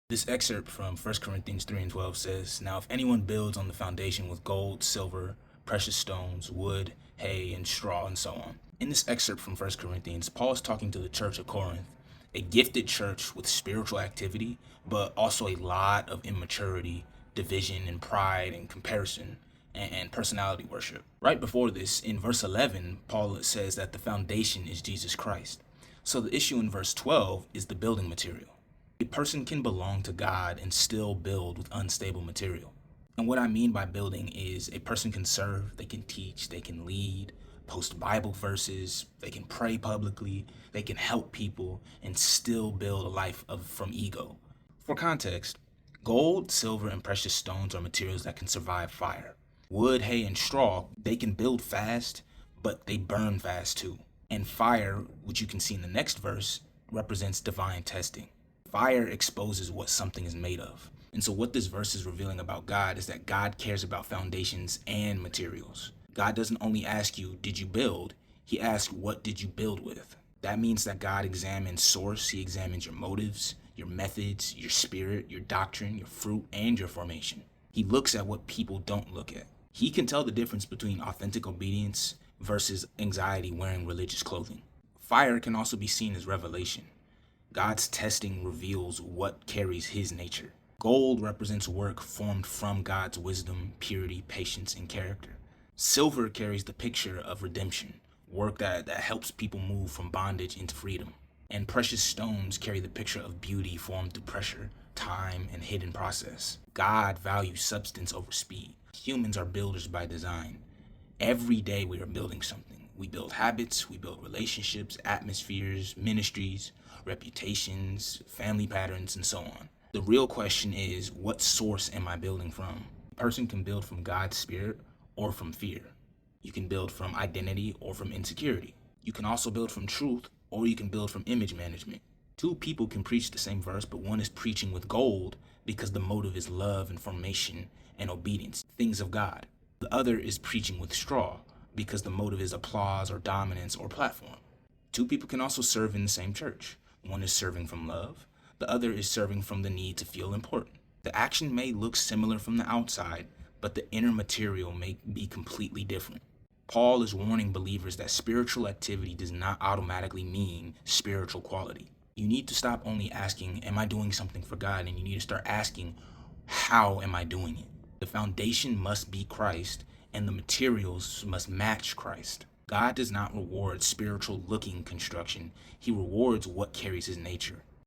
This excerpt from 1 Corinthians 3 and 12 says, "Now if anyone builds on the foundation with gold, silver, precious stones, wood, hay, and straw, and so on." In this excerpt from 1 Corinthians, Paul is talking to the church of Corinth, a gifted church with spiritual activity, but also a lot of immaturity, division, and pride, and comparison, and personality worship. Right before this, in verse 11, Paul says that the foundation is Jesus Christ. So the issue in verse 12 is the building material. A person can belong to God and still build with unstable material. And what I mean by building is a person can serve, they can teach, they can lead, post Bible verses, they can pray publicly, they can help people, and still build a life from ego. For context, gold, silver, and precious stones are materials that can survive fire. Wood, hay, and straw, they can build fast, but they burn fast too. And fire, which you can see in the next verse, represents divine testing. Fire exposes what something is made of. And so what this verse is revealing about God is that God cares about foundations and materials. God doesn't only ask you, did you build? He asks, what did you build with? That means that God examines source. He examines your motives, your methods, your spirit, your doctrine, your fruit, and your formation. He looks at what people don't look at. He can tell the difference between authentic obedience versus anxiety wearing religious clothing. Fire can also be seen as revelation. God's testing reveals what carries his nature. Gold represents work formed from God's wisdom, purity, patience, and character. Silver carries the picture of redemption, work that helps people move from bondage into freedom. And precious stones carry the picture of beauty formed through pressure, time, and hidden process. God values substance over speed. Humans are builders by design. Every day we are building something. We build habits, we build relationships, atmospheres, ministries, reputations, family patterns, and so on. The real question is, what source am I building from? A person can build from God's spirit or from fear. You can build from identity or from insecurity. You can also build from truth, or you can build from image management. Two people can preach the same verse, but one is preaching with gold because the motive is love and formation and obedience, things of God. The other is preaching with straw because the motive is applause or dominance or platform. Two people can also serve in the same church. One is serving from love, the other is serving from the need to feel important. The action may look similar from the outside, but the inner material may be completely different. Paul is warning believers that spiritual activity does not automatically mean spiritual quality. You need to stop only asking, am I doing something for God? And you need to start asking, how am I doing it? The foundation must be Christ, and the materials must match Christ. God does not reward spiritual looking construction. He rewards what carries his nature.